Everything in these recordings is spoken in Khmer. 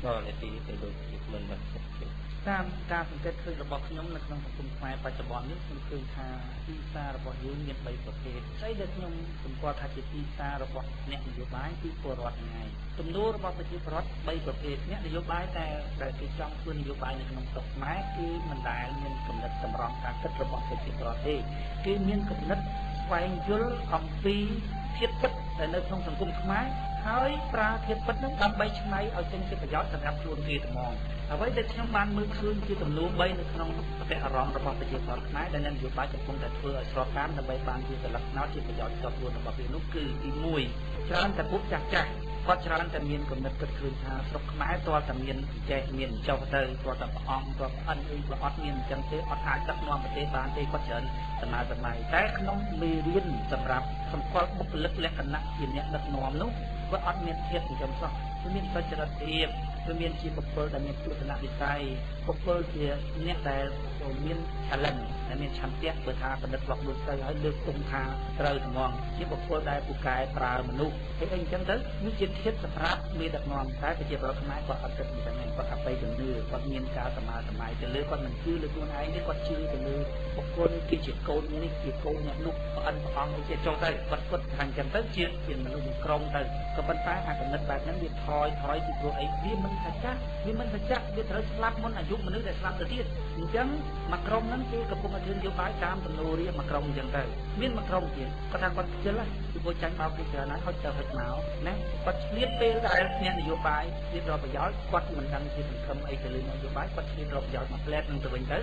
เลยที่ดูมันแบบតាមការសង្កេតឃើញរបស់ខ្ញុំនៅក្នុងសង្គមខ្មែរបច្ចុប្បន្ននេះខ្ញុំឃើញថាទីផ្សាររបស់យើងមាន3ប្រភេទស្អីដែលខ្ញុំសម្គាល់ថាជាទីផ្សាររបស់អ្នកនយោបាយគឺពលរដ្ឋហ្នឹងហើយទំនួលរបស់ប្រជាពលរដ្ឋ3ប្រភេទអ្នកនយោបាយតែគេចង់ធ្វើនយោបាយនៅក្នុងស្រុកខ្មែរគឺមិនដែលមានគំនិតសម្រង់ការគិតរបស់ប្រជាពលរដ្ឋទេគឺមានគំនិតស្វែងយល់អំពីធាតុពិតដែលនៅក្នុងសង្គមខ្មែរហើយប្រើធាតុពិតនោះដើម្បីឆ្នៃឲ្យចេញជាប្រយោជន៍សម្រាប់ខ្លួនគេតែហ្មងអ្វីដែលខ្ញុំបានមើលឃើញជាទំនួល3នៅក្នុងបទអារម្មណ៍របស់ប្រជាពលរដ្ឋខ្មែរដែលអ្នកនយោបាយកំពុងតែធ្វើឲ្យស្របតាមដើម្បីបានជាកលក្ខណៈជាប្រយោជន៍ដល់ខ្លួនរបស់វានោះគឺទី1ច្រើនតែពួកចាស់ចាស់គាត់ច្រើនតែមានគំនិតគិតឃើញថាស្រុកខ្មែរតើតែមានចេះមានចុះទៅតើតែព្រះអង្គតើអិនអីបើអត់មានអញ្ចឹងទេអត់អាចដឹកនាំប្រទេសបានទេគាត់ច្រើនដំណើរដំណៃតែក្នុងមេរៀនសម្រាប់សម្គាល់បុគ្គលិកលក្ខណៈជាអ្នកដឹកនាំនោះវាអត់មានធាតុអញ្ចឹងសោះវាមានសុចរិតភាពវាមានជាបុគ្គលដែលមានទស្សនវិស័យបុគ្គលជាអ្នកដែលមាន talent ដែលមានឆន្ទៈបើថាបណ្ឌិតរបស់ខ្លួនទៅហើយលើកទង់ថាត្រូវហ្មងជាបុគ្គលដែលពូកែប្រើមនុស្សហើយអីអញ្ចឹងទៅវាជាធាតុសម្រាប់មេដឹកនាំតែប្រជាពលរដ្ឋខ្មែរគាត់អត់គិតអញ្ចឹងទេគាត់អត់ទៅជំនឿគាត់មានការសម័យទៅលើគាត់មិនជឿលើខ្លួនឯងទេគាត់ជឿទៅលើបុគ្គលនេះគឺជាកូននេះជាកូនអ្នកនោះព្រះអង្គជាចុះទៅគាត់គិតថាអញ្ចឹងទៅជាមនុស្សក្រុមទៅក៏ប៉ុន្តែអាគំនិតបែបហ្នឹងវាថយពីព្រោះអីវាមិនសច្ចៈវាត្រូវស្លាប់មុនអាយុមនុស្សដែលស្លាប់ទៅទៀតអញ្ចឹងមកក្រុមហ្នឹងគេកំពុងតែធ្វើនយោបាយតាមទំនោររៀបមកក្រុមអញ្ចឹងទៅមានមកក្រុមទៀតគាត់ថាគាត់ខ្ជិលពីព្រោះចាញ់បោកគេច្រើនហើយហុចទៅហុចមកណាគាត់ឆ្លៀតពេលដែលអ្នកនយោបាយឆ្លៀតរកប្រយោជន៍គាត់មិនដឹងជាសង្ឃឹមអីទៅលើនយោបាយគាត់ឆ្លៀតរកប្រយោជន៍មកផ្លែតនឹងទៅវិញទៅ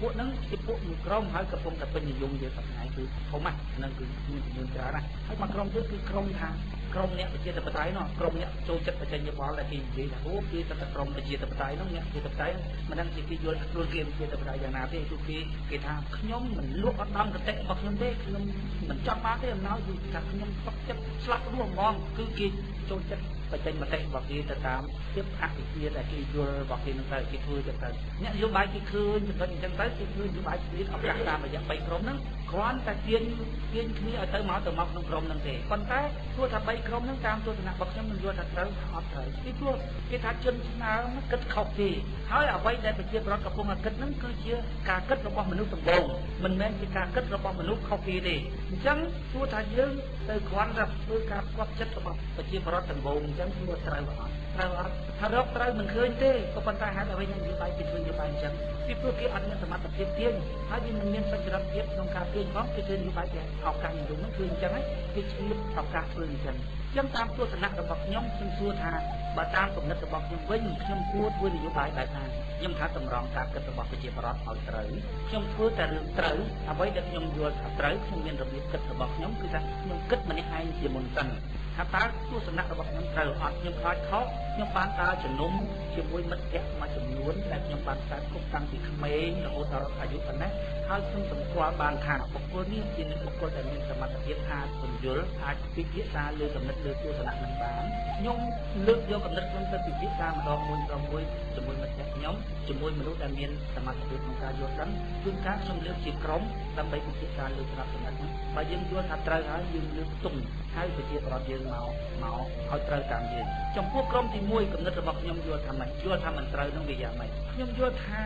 ពួកហ្នឹងជាពួកមួយក្រុមហើយកំពុងតែពេញនិយមយើងសប្តាហ៍គឺធំហ្នឹងគឺមានចំនួនច្រើនណាស់ហើយមកក្រុមទៀតគឺក្រុមថាក្រុមអ្នកប្រជាធិបតេយ្យនោះក្រុមអ្នកចូលចិត្តបច្ចេកយោបល់ដែលគេនិយាយថាអូគេទៅក្រុមប្រជាធិបតេយ្យនោះអ្នកប្រជាធិបតេយ្យមិនដឹងជាគេយល់ខ្លួនគេប្រជាធិបតេយ្យយ៉ាងណាទេគឺគេថាខ្ញុំមិនលក់អត់ដំកតិរបស់ខ្ញុំទេខ្ញុំមិនចង់បានទេអំណោយគឺថាខ្ញុំសុខចិត្តស្លាប់រស់ហ្មងគឺគេចូលចិត្តបច្ចេកមតិរបស់គេទៅតាមភាពអភិជាដែលគេយល់របស់គេនឹងទៅគេធ្វើចឹងទៅអ្នកនយោបាយគេឃើញចំណុចអញ្ចឹងទៅគេឃើញនយោបាយស្លៀកឱកាសតាមរយៈ3ក្រុមហ្នឹងគ្រាន់តែទាញគ្នាឲ្យទៅមកក្នុងក្រុមហ្នឹងទេប៉ុន្តែទោះថា3ក្រុមហ្នឹងតាមទស្សនៈរបស់ខ្ញុំមិនយល់ថាត្រូវអត់ត្រូវពីព្រោះគេថាជនឆ្នើមគិតខុសទេហើយអ្វីដែលប្រជាពលរដ្ឋកំពុងតែគិតហ្នឹងគឺជាការគិតរបស់មនុស្សសម្បូរមិនមែនជាការគិតរបស់មនុស្សខុសគេទេអញ្ចឹងទោះថាយើងទៅគ្រាន់តែធ្វើការផ្គត់ចិត្តរបស់ប្រជាពលរដ្ឋសម្បូរអញ្ចឹងគឺត្រូវអត់ថារកត្រូវមិនឃើញទេក៏ប៉ុន្តែហេតុអ្វីអ្នកនយោបាយគេធ្វើនយោបាយអញ្ចឹងពីព្រោះគេអត់មានសមត្ថភាពទាញហើយវាមិនមានសុចរិតភាពក្នុងការទាញផងគេធ្វើនយោបាយតែឱកាសនិយមហ្នឹងគឺអញ្ចឹងហើយគេឆ្លៀតឱកាសធ្វើអញ្ចឹងតាមទស្សនៈរបស់ខ្ញុំសួរថាបើតាមគំនិតរបស់ខ្ញុំវិញខ្ញុំគួរធ្វើនយោបាយបែបណាខ្ញុំថាតម្រង់ការគិតរបស់ប្រជាពលរដ្ឋឲ្យត្រូវខ្ញុំធ្វើតែរឿងត្រូវអ្វីដែលខ្ញុំយល់ថាត្រូវខ្ញុំមានរបៀបគិតរបស់ខ្ញុំគឺថាខ្ញុំគិតម្នាក់ឯងជាមុនសិនថាតើទស្សនៈរបស់ខ្ញុំត្រូវអត់ខ្ញុំខ្លាចខុសខ្ញុំបានដើរជំនុំជាមួយមិត្តភ័ក្តិមួយចំនួនដែលខ្ញុំបានកើតគប់តាំងពីក្មេងរហូតដល់អាយុប៉ុណ្ណេះហើយខ្ញុំសម្គាល់បានថាបុគ្គលនេះជាបុគ្គលដែលមានសមត្ថភាពអាចពន្យល់អាចពិភាក្សាលើគំនិតលើទស្សនៈនឹងបានខ្ញុំលើកយកគំនិតខ្ញុំទៅពិភាក្សាម្ដងមួយជាមួយមិត្តភ័ក្តិខ្ញុំជាមួយមនុស្សដែលមានសមត្ថភាពក្នុងការយល់ដឹងជួនកាលខ្ញុំលើកជាក្រុមដើម្បីពិភាក្សាលើគំនិតនេះបើយើងយល់ថាត្រូវហើយយើងលើកទង់ហើយប្រជាពលរដ្ឋយើងមកឲ្យត្រូវតាមយើងចំពោះក្រុមទី1គំនិតរបស់ខ្ញុំយល់ថាមិនត្រូវនឹងវាយ៉ាងម៉េចខ្ញុំយល់ថា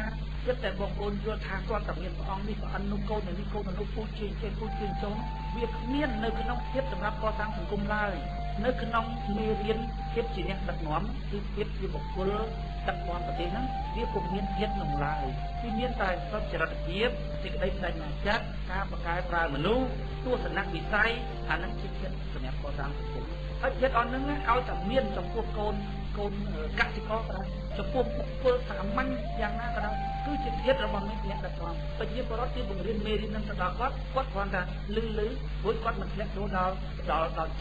ចិត្តតែបងប្អូនយល់ថាគាត់តែមានព្រះអង្គនេះព្រះអនុកូននេះកូនអនុពូជជេពូជចូលវាគ្មាននៅក្នុងភាពសម្រាប់កសាងសង្គមឡើយនៅក្នុងមេរៀនភាពជាអ្នកដឹកនាំគឺភាពជាបុគ្គលដឹកនាំប្រទេសហ្នឹងវាពុំមានភាពនោះឡើយគឺមានតែសុចរិតភាពសេចក្តីបដិញ្ញាចិត្តការបកកែប្រើមនុស្សទស្សនវិស័យអានឹងជាចិត្តសម្រាប់កសាងសង្គមហើយចិត្តអស់ហ្នឹងឲ្យតែមានចំពោះកូនកសិករក៏ដោយចំពោះបុគ្គលសាមញ្ញយ៉ាងណាក៏ដោយគឺជាធាតុរបស់អ្នកដឹកនាំប្រជាពលរដ្ឋគេបង្រៀនមេរៀននឹងទៅដល់គាត់គ្រាន់តែលឺព្រោះគាត់មិនធ្លាក់ចូលដល់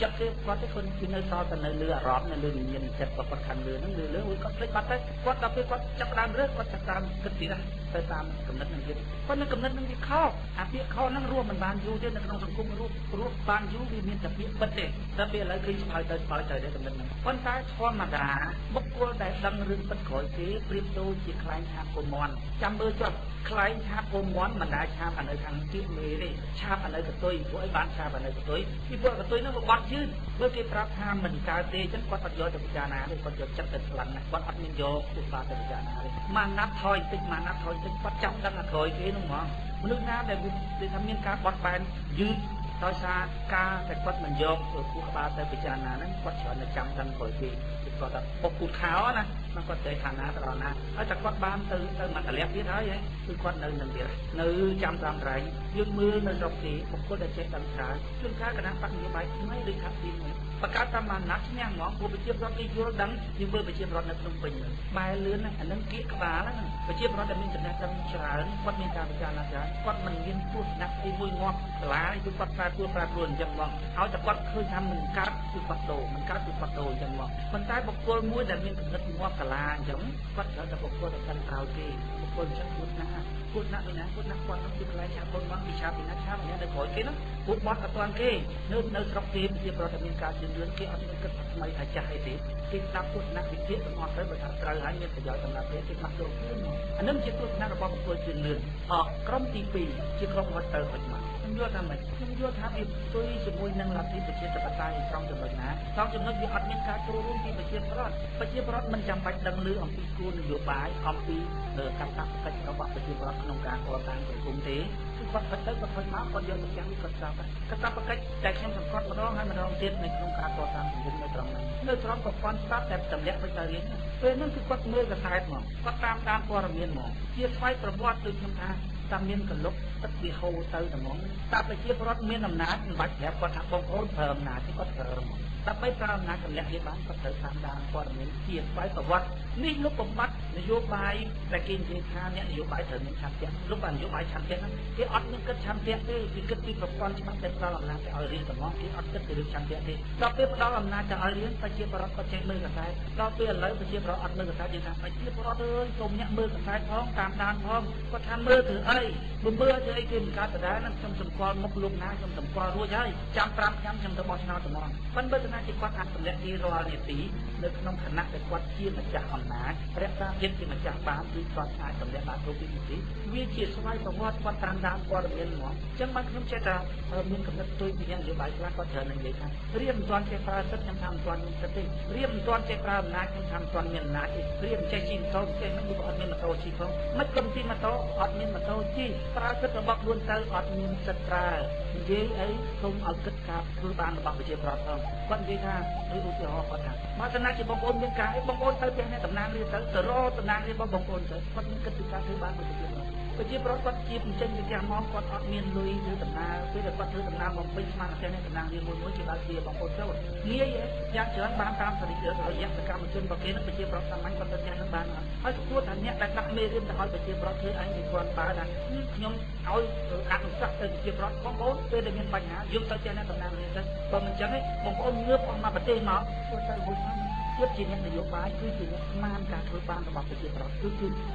ចិត្តទេគាត់ទេគាត់គឺនៅសល់តែនៅលើអារម្មណ៍នៅលើវិញ្ញាណចិត្តរបស់គាត់ខាងលើហ្នឹងលើគាត់ភ្លេចបាត់ទៅគាត់ដល់ពេលគាត់ចាប់ដើមរើសគាត់ចាប់ដើមគិតពីណាទៅតាមគំនិតនឹងទៀតប៉ុន្តែគំនិតនឹងវាខុសអាពាក្យខុសហ្នឹងរស់មិនបានយូរទេនៅក្នុងសង្គមរស់បានយូរវាមានតែពាក្យពិតទេតែពេលឥឡូវឃើញស្បើយទៅដែរគំនិតហ្នឹងប៉ុន្តែធម្មតាបុគ្គលដែលដឹងរឿងពិតក្រោយគេប្រៀបដូចជាខ្លែងថាកុំមន់ចាំមើលចុះ ខ្លែងឆាបពុំមាន់មិនដែលឆាបអានៅខាងគៀកមេទេឆាបអានៅកតុយព្រោះអីបានឆាបអានៅកតុយពីព្រោះកតុយនោះវាបាត់យឺតបើគេប្រាប់ថាមិនកើតទេអញ្ចឹងគាត់អត់យកទៅពិចារណាទេគាត់យកចិត្តទៅខ្លាំងណាស់គាត់អត់មានយកឧបាទៅពិចារណាទេមកណាត់ថយតិចមកណាត់ថយតិចគាត់ចាំដឹងអាក្រោយគេនោះហ្មងមនុស្សណាដែលវាថាមានការបត់បែនយឺតដោយសារការតែគាត់មិនយកគូក្បាលទៅពិចារណាហ្នឹងគាត់ច្រើនតែចាំដឹងក្រោយគេគាត់ថាពុកពូតខោណាមកគាត់ចេះឋានៈទៅដល់ណាហើយតែគាត់បានទៅមកតម្លាក់ទៀតហើយគឺគាត់នៅនឹងទៀតនៅចាំតាមត្រៃយើងមើលនៅស្រុកគេបុគ្គលដែលចេះដឹងច្រើនជួនកាលគណៈបកនយោបាយថ្មីដូចថាទីនេះបង្កើតតាមណាត់ឈ្នះហ្មងព្រោះប្រជាប្រដ្ឋគេយល់ដឹងយើងមើលប្រជាប្រដ្ឋនៅក្នុងពេញបែរលឿនណាអានឹងគៀកក្បាលហ្នឹងប្រជាប្រដ្ឋដែលមានចំណេះដឹងច្រើនគាត់មានការពិចារណាច្រើនគាត់មិនមានទស្សនៈអីមួយងាប់សាលាគឺគាត់ប្រែប្រួលអញ្ចឹងហ្មងហើយតែគាត់ឃើញថាមិនកើតគឺគាត់ដូរមិនកើតគឺគាត់ដូរអញ្ចឹងហ្មងប៉ុន្តែបុគ្គលមួយដែលមានគំនិតងាប់សាលាអញ្ចឹងគាត់ត្រូវតែបុគ្គលដែលកាន់ក្រោយគេបុគ្គលអញ្ចឹងគួរណាស់ដូចណាគាត់ណាគាត់នឹងពីកន្លែងឆាប់ពលមកពីឆាប់ពីណាឆាប់ម្នាក់នៅក្រោយគេនោះពួកបត់អត់ទាន់គេនៅស្រុកគេជាប្រតិមានការជឿនលឿនគេអត់មានគិតថាថ្មីថាចាស់អីទេគេស្ដាប់ទស្សនៈវិភាគទាំងអស់ទៅបើថាត្រូវហើយមានប្រយោជន៍សម្រាប់គេគេខ្លះចូលខ្លួនអានឹងជាទស្សនៈរបស់បុគ្គលជឿនលឿនក្រុមទី2ជាក្រុមវត្តទៅហុចមកខ្ញុំយល់ថាម៉េចខ្ញុំយល់ថាវាផ្ទុយជាមួយនឹងលទ្ធិប្រជាធិបតេយ្យtrongចំណុចណាtrongចំណុចវាអត់មានការចូលរួមពីប្រជាប្រដ្ឋមិនចាំបាច់ដឹងឮអំពីគោលនយោបាយអំពីកត្តាកិច្ចរបស់ប្រជាប្រដ្ឋក្នុងការកសាងសង្គមទេគឺគាត់ទៅគាត់ធ្វើមកគាត់យកទៅទាំងគាត់ស្ដាប់កត្តាកិច្ចតែខ្ញុំសង្កត់ម្ដងហើយម្ដងទៀតនៅក្នុងការកសាងសង្គមនៅត្រង់ហ្នឹងនៅត្រង់ប្រព័ន្ធស្ដាប់តែតម្លាក់ទៅទៅរៀនពេលហ្នឹងគឺគាត់មើលកសែតមកគាត់តាមព័ត៌មានមកជាស្វ័យប្រវត្តិដូចខ្ញុំថាតាមមានកលុកទឹកវាហូរទៅហ្មងតែប្រជាពលរដ្ឋមានអំណាចមិនបាច់ប្រាប់គាត់ថាបងប្អូនប្រើអំណាចគាត់ប្រើហ្មងដើម្បីប្រើអំណាចកម្លាំងគេបានគាត់ត្រូវតាមដានព័ត៌មានជាស្វ័យប្រវត្តិនេះលោកបំបត្តិនយោបាយតែគេនិយាយថាអ្នកនយោបាយត្រូវមានឆន្ទៈលោកបាននយោបាយឆន្ទៈហ្នឹងគេអត់មានគិតឆន្ទៈទេគេគិតពីប្រព័ន្ធច្បាប់ដែលផ្ដល់អំណាចទៅឲ្យរៀនហ្មងគេអត់គិតពីរឿងឆន្ទៈទេដល់ពេលផ្ដល់អំណាចទៅឲ្យរៀនប្រជាពលរដ្ឋគាត់ចេះមើលកសែតដល់ពេលឥឡូវប្រជាពលរដ្ឋអត់មើលកសែតយើងថាប្រជាពលរដ្ឋអើយសូមអ្នកមើលកសែតផងតាមដានផងគាត់ថាមើលធ្វើអីមើលធ្វើអីគេមិនកើតដដែលហ្នឹងខ្ញុំសម្គាល់មុខលោកណាខ្ញុំសម្គាល់រួចហើយចាំ5ឆ្នាំខ្ញុំទៅបោះឆ្នោតត្មងប៉ុន្តែបើថាជាគាត់អាចតម្លាក់គេរាល់នាទីនៅក្នុងឋានៈដែលគាត់ជាម្ចាស់អំណាចរក្សាចិត្តជាម្ចាស់បានគឺគាត់អាចតម្លាក់បានគ្រប់ពីនាទីវាជាស្វ័យប្រវត្តិគាត់តាមដានព័ត៌មានហ្មងអញ្ចឹងបានខ្ញុំចេះថាមានកំណត់ទុយពីយ៉ាងនយោបាយខ្លះគាត់ច្រើននឹងនិយាយថារៀបមិនទាន់ចេះប្រើសិទ្ធិខ្ញុំថាមិនទាន់មានសិទ្ធិទេរៀបមិនទាន់ចេះប្រើអំណាចខ្ញុំថាមិនទាន់មានអំណាចទេរៀបចេះជិះម៉ូតូចេះនឹងវាអត់មានម៉ូតូជិះផងមិនគំទីម៉ូតូអត់មានម៉ូតូជិះប្រើសិទ្ធិរបស់ខ្លួនទៅអត់មានសិទ្ធិប្រើនិយាយអីសូមឲ្យគិតការធ្វើបានរបស់ប្រជាប្រដ្ឋផងគាត់និយាយថាដូចឧទាហរណ៍គាត់ថាមកឋានៈជាបងប្អូនមានការអីបងប្អូនទៅផ្ទះអ្នកតំណាងរាស្ត្រទៅរកតំណាងរាស្ត្ររបស់បងប្អូនទៅគាត់មានគិតពីការធ្វើបានរបស់ប្រជាប្រដ្ឋគាត់ជាបញ្ចេញពីផ្ទះមកគាត់អត់មានលុយធ្វើដំណើរពេលដែលគាត់ធ្វើដំណើរមកពេញស្មានផ្ទះអ្នកតំណាងរាស្ត្រមួយជាបើជាបងប្អូនទៅងាយយ៉ាងច្រើនបានតាមសេរីភាពរយៈសកម្មជនរបស់គេនឹងប្រជាប្រដ្ឋសាមញ្ញគាត់ទៅផ្ទះនឹងបានហើយគួរថាអ្នកដែលដាក់មេរៀនទៅឲ្យប្រជាប្រដ្ឋធ្វើអីគេគាត់បើថាខ្ញុំឲ្យអនុសាសន៍ទៅប្រជាប្រដ្ឋបងប្អូនពេលដែលមានបញ្ហាយើងទៅផ្ទះអ្នកតំណាងរាស្ត្រទៅបើមិនចឹងទេបងប្អូនងើបអស់មកប្រទេសមកធ្វើទៅហួសមកគិតជាអ្នកនយោបាយគឺជាអ្នកស្មានការធ្វើបានរបស់ប្រជាប្រដ្ឋគ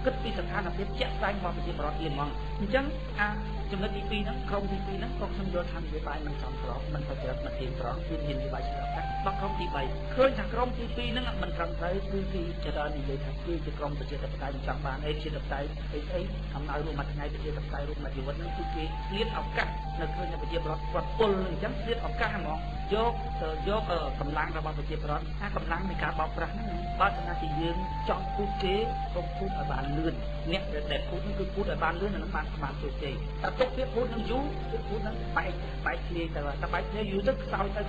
ឺគិតពីស្ថានភាពជាក់ស្ដែងរបស់ប្រជាប្រដ្ឋទៀតហ្មងអញ្ចឹងចំណុចទី2ហ្នឹងក្រុមទី2ហ្នឹងក៏ខ្ញុំយល់ថានយោបាយមិនចំស្របមិនប្រព្រឹត្តមិនទៀងត្រង់គឺមាននយោបាយឆ្លងកាត់ដល់ក្រុមទី3ឃើញថាក្រុមទី2ហ្នឹងមិនត្រឹមត្រូវគឺទីច្រើននិយាយថាគឺជាក្រុមប្រជាធិបតេយ្យចង់បានអីប្រជាធិបតេយ្យអីអំណោយរួមមួយថ្ងៃប្រជាធិបតេយ្យរួមមួយជីវិតហ្នឹងគឺគេឆ្លៀតឱកាសនៅឃើញថាប្រជាប្រដ្ឋគាត់ពុលអញ្ចឹងឆ្លៀតឱកាសហ្មងយកកម្លាំងរបស់ប្រជាប្រដ្ឋកម្លាំងនៃការបោកប្រាស់ហ្នឹងបើថាជាយើងចង់ពូជគេក៏ពូជឲ្យបានលឿនអ្នកដែលពូជហ្នឹងគឺពូជឲ្យបានលឿននឹងបានស្មានជោគជ័យតែទុកវាពូជនឹងយូរគឺពូជហ្នឹងបែកគ្នាទៅតែបែកគ្នាយូរទៅខ្សោយទ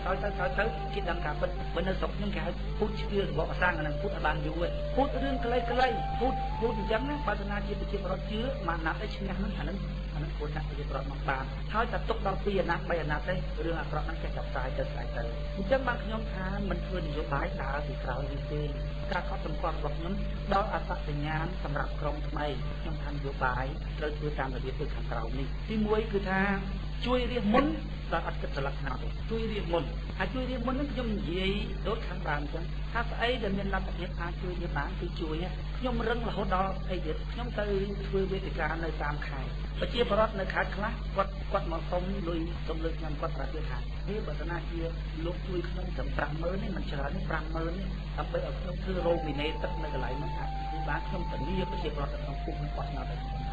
ៅគេដឹងការពិតបើនៅស្រុកខ្ញុំគេហៅពូជឈឿរបស់អាសាងហ្នឹងពូជឲ្យបានយូរឯងពូជរឿងខ្លីពូជអញ្ចឹងណាបើថាជាប្រជាប្រដ្ឋជឿមកណាត់ឲ្យឈ្នះហ្នឹងអាហ្នឹងគួរដាក់ប្រជាប្រដ្ឋមកបានហើយតែទុកដល់2អាណត្តិ3អាណត្តិទេរឿងអាក្រក់ហ្នឹងចេះចាប់ផ្សាយទៅអញ្ចឹងបានខ្ញុំថាមិនធ្វើនយោបាយដើរពីក្រោយនេះទេការកត់សម្គាល់របស់ខ្ញុំដល់អត្តសញ្ញាណសម្រាប់ក្រុមថ្មីខ្ញុំថានយោបាយត្រូវធ្វើតាមរបៀបដូចខាងក្រោមនេះទី1គឺថាជួយរៀបមុនដល់អត់គិតស្លឹកណាទេជួយរៀបមុនហើយជួយរៀបមុនហ្នឹងខ្ញុំនិយាយដូចខាងដើមអញ្ចឹងថាស្អីដែលមានលទ្ធភាពអាចជួយរៀបបានគឺជួយខ្ញុំរឹងរហូតដល់អីទៀតខ្ញុំទៅធ្វើវេទិកានៅតាមខេត្តប្រជាពលរដ្ឋនៅខេត្តខ្លះគាត់មកសុំលុយសុំលើខ្ញុំគាត់ប្រាប់ថានេះបើតាជាលោកជួយខ្ញុំត្រឹម 50000 នេះមិនច្រើនទេ 50000 នេះដើម្បីឲ្យខ្ញុំធ្វើរោគវិន័យទឹកនៅកន្លែងនោះអាចគឺបានខ្ញុំធានាប្រជាពលរដ្ឋក្នុងភូមិបោះឆ្នោត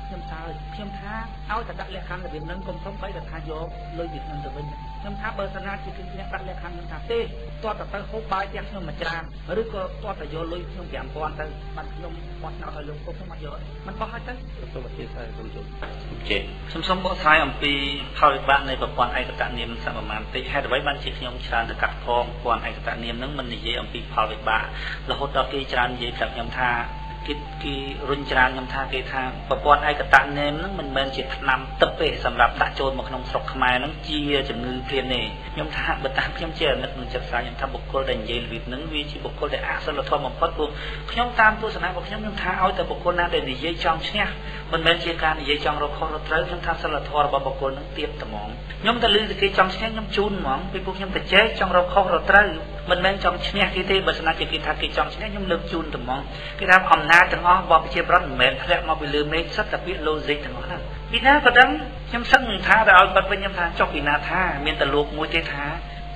ខ្ញុំថាខ្ញុំថាឲ្យតែដាក់លក្ខខណ្ឌរបៀបហ្នឹងកុំសុំបីតែថាយកលុយពីខ្ញុំទៅវិញខ្ញុំថាបើសិនណាជាអ្នកដាក់លក្ខខណ្ឌខ្ញុំថាទេទាត់តែទៅហូបបាយផ្ទះខ្ញុំមួយច្រើនឬក៏ទាត់តែយកលុយខ្ញុំ 5000 ទៅបានខ្ញុំបោះឆ្នោតឲ្យលោកពុកខ្ញុំមកយកមិនបោះឲ្យទៅសូមអធិស្ឋានសូមជម្រាបខ្ញុំសូមបកស្រាយអំពីផលវិបាកនៃប្រព័ន្ធឯកតនាមសមាមាតិហេតុអ្វីបានជាខ្ញុំច្រើនទៅកាត់ផងប្រព័ន្ធឯកតនាមហ្នឹងមិននិយាយអំពីផលវិបាករហូតដល់គេច្រើននិយាយប្រាប់ខ្ញុំថាគេរុញច្រានខ្ញុំថាគេថាប្រព័ន្ធឯកតនាមហ្នឹងមិនមែនជាថ្នាំទឹកទេសម្រាប់ដាក់ចូលមកក្នុងស្រុកខ្មែរហ្នឹងជាជំងឺព្រាមទេខ្ញុំថាបើតាមខ្ញុំជាអាណិតនឹងចិត្តសាខ្ញុំថាបុគ្គលដែលនិយាយរបៀបហ្នឹងវាជាបុគ្គលដែលអសិលធម៌បំផុតព្រោះខ្ញុំតាមទស្សនៈរបស់ខ្ញុំថាឲ្យតែបុគ្គលណាដែលនិយាយចង់ឈ្នះមិនមែនជាការនិយាយចង់រកខុសរកត្រូវខ្ញុំថាសិលធម៌របស់បុគ្គលហ្នឹងទៀតត្មងខ្ញុំតែឮតែគេចង់ឈ្នះខ្ញុំជូនហ្មងពីពួកខ្ញុំតែចេះចង់រកខុសរកត្រូវមិនមែនចង់ឈ្នះគេទេបើស្នាជាគេថាគេចង់ឈ្នះខ្ញុំលើកជូនត្មងគេថាអំណាចទាំងអស់របស់ប្រជាប្រដ្ឋមិនមែនធ្លាក់មកពីលើមេឃសិតតែពាក្យ logic ទាំងអស់ហ្នឹងពីណាក៏ដឹងខ្ញុំសឹងថាតែឲ្យបាត់វិញខ្ញុំថាចុះពីណាថាមានតែលោកមួយទេថា